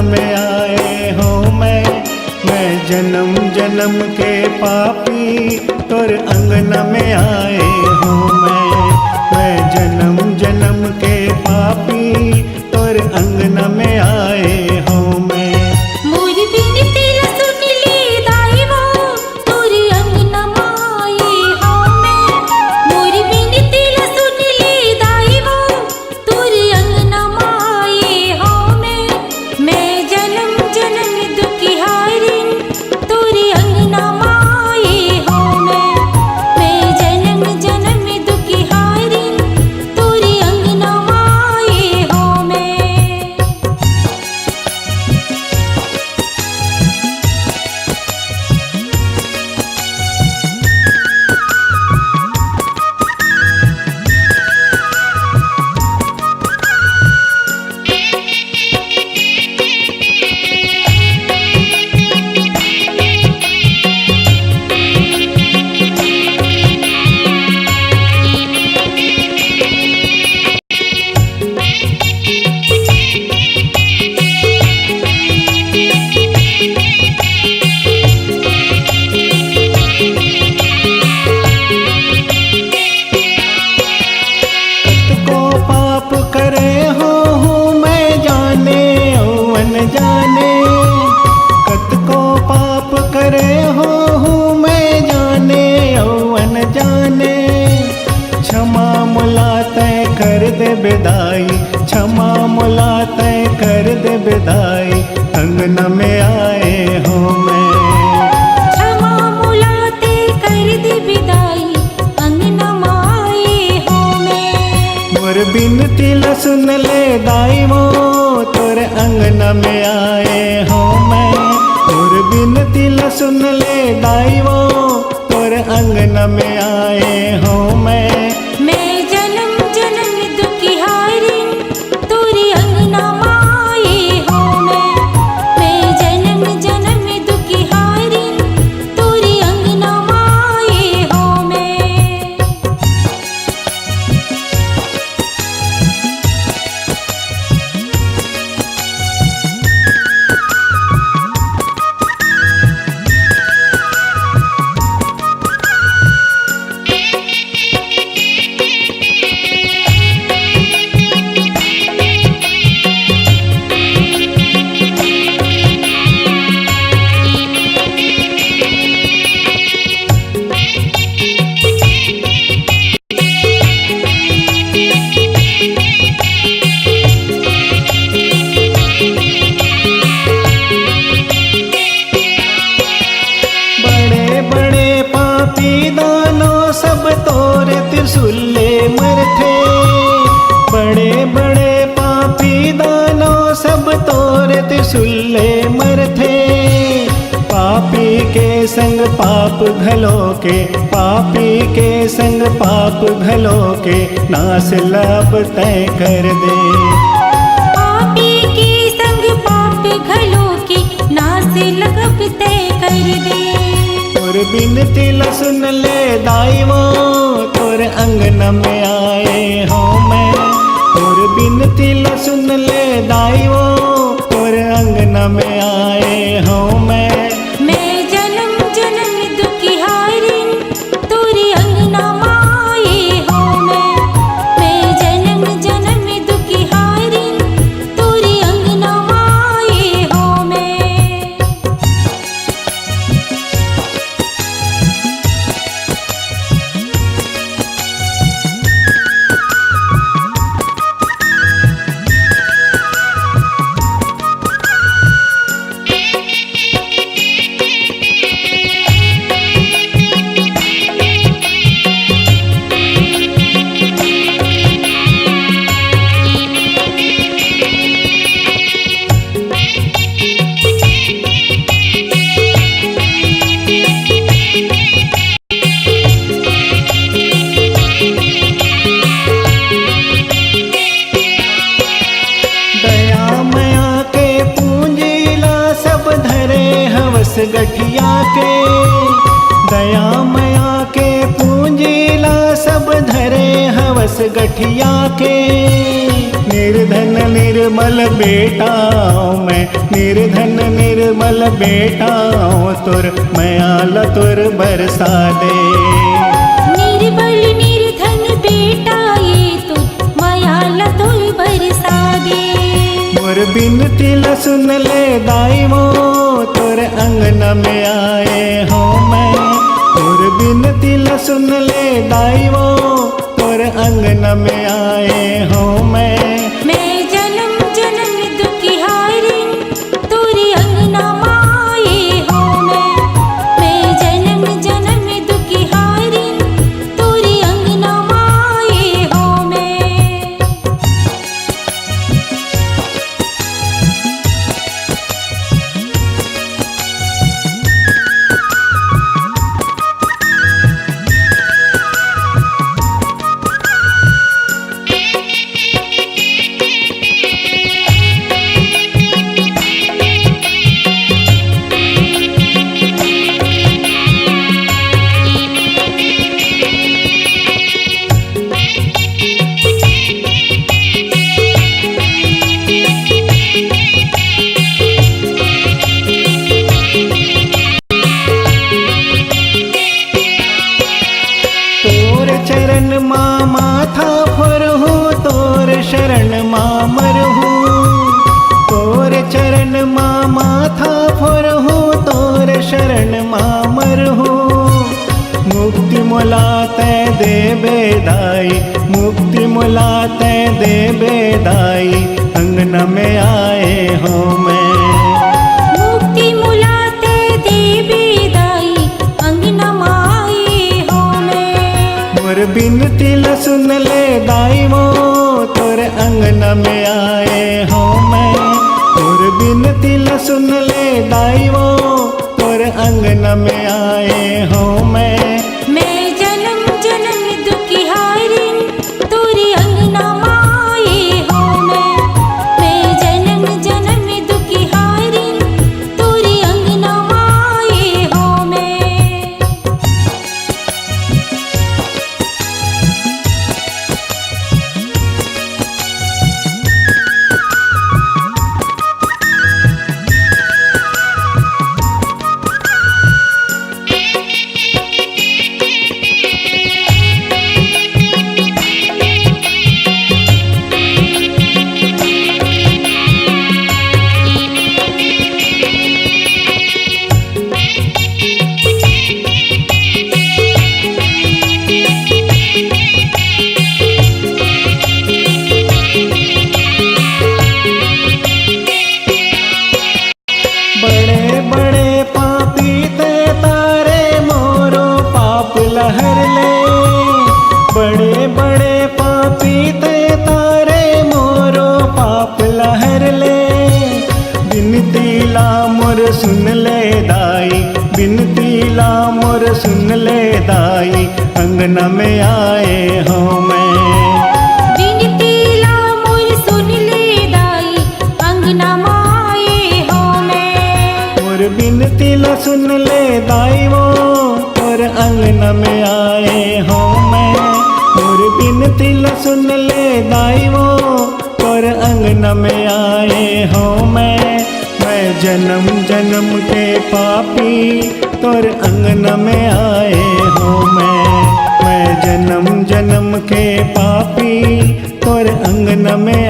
में आए हो मैं जन्म जन्म के पापी तोर अंगना में आए हो मैं जन्म जन्म के पापी तोर अंगना में आए हो मैं। मोर बिनती सुन ले दाई वो तोर अंगना माए हो मैं। मोर बिनती सुन ले दाई वो तोर अंगना माए हो मैं जन्म जन्म दुखी हारिन तोर अंगना माए हो मैं जन्म जन्म दुखी हारिन तोर अंगना माए हो मैं। करे हो मैं जाने ओ अनजाने कत को पाप करे हो मैं जाने ओ अनजाने। क्षमा मुला तय कर दे बेदाई क्षमा मुला तय कर दे बेदाई अंगना में आए हो मैं। क्षमा मुलाते कर दे विदाई अंगना माए हो मैं। मोर बिनती ला सुन ले दाई वो तोर अंगना में आए हो मैं। मोर बिनती ला सुन ले दाई वो तोर अंगना में आए हो मैं जन्म जन्म दुखी हारिन तोर अंगना माए हो मैं जन्म जन्म दुखी हारिन तोर अंगना माए हो मैं। दानों सब तोरे त्रिशूले मरथे बड़े बड़े पापी दानों सब तोरे त्रिशूले मरथे। पापी के संग पाप घलो के पापी के संग पाप घलो के नाश लब तय कर दे। पापी के संग पाप घलो के नाश लब तय कर दे। तोर बिनती ला सुन ले दाई वो तोर अंगना में आए हो मैं। तोर बिनती ला सुन ले दाई वो तोर अंगना में आए हो मैं जन्म जन्म दुखी हारिन तोर अंगना माए हो मैं जन्म जन्म दुखी हारिन तोर अंगना माए हो मैं। गठिया के दया मया के पूंजीला सब धरे हवस गठिया के। निर्धन निर्मल बेटा मैं, निर्धन निर्मल बेटा तुर मयाल तुर बरसा दे। निर्बल निर्धन बेटा ये तू मयाल तुर बरसा दे। मोर बिनती ल सुन ले दाई वो तोर अंगन में आए हो मैं, मोर बिनती ल सुन ले दाई वो तोर अंगन में आए हो मैं। मैं जन्म जन्म दुखिहारी तोरी अंगना माए हो मैं जन्म जन्म दुखिहारी तोरी अंगना माए हो मैं। तोर चरण माँ माथा फरहूँ तोर शरण माँ मरहूँ, तोर चरण माँ माथा फरहूँ तोर शरण माँ मरहूँ। मुक्ति मुलाते दे बेदाई, मुक्ति मुलाते दे बेदाई अंगन में आए हो मैं। मुक्ति मुलाते देवी दाई अंगना माए हो मैं। मोर बिनती ल सुन ले दाई वो तोर अंगन में आए हो मैं, मोर बिनती ल सुन ले दाई वो तोर अंगन में आए हो मैं। मैं जन्म जन्म दुखिहारी तोरी अंगना माए हो मैं जन्म जन्म दुखिहारी तोरी अंगना माए हो मैं। बड़े बड़े पापी ते तारे मोरो पाप लहर ले, बड़े बड़े पापी ते तारे मोरो पाप लहर ले। बिनती ला मोर सुन ले दाई, बिनती ला मोर सुन ले दाई अंगन में आए हो मैं। बिनती ला मोर सुन ले दाई अंगना माए हो मैं। मोर बिनती ल सुन ले दाई वो तोर अंगन में आए हो मैं, मोर बिनती ल सुन ले दाई वो तोर अंगन में आए हो मैं। मैं जन्म जन्म के पापी तोर अंगन में आए हो मैं जन्म जन्म के पापी तोर अंगन में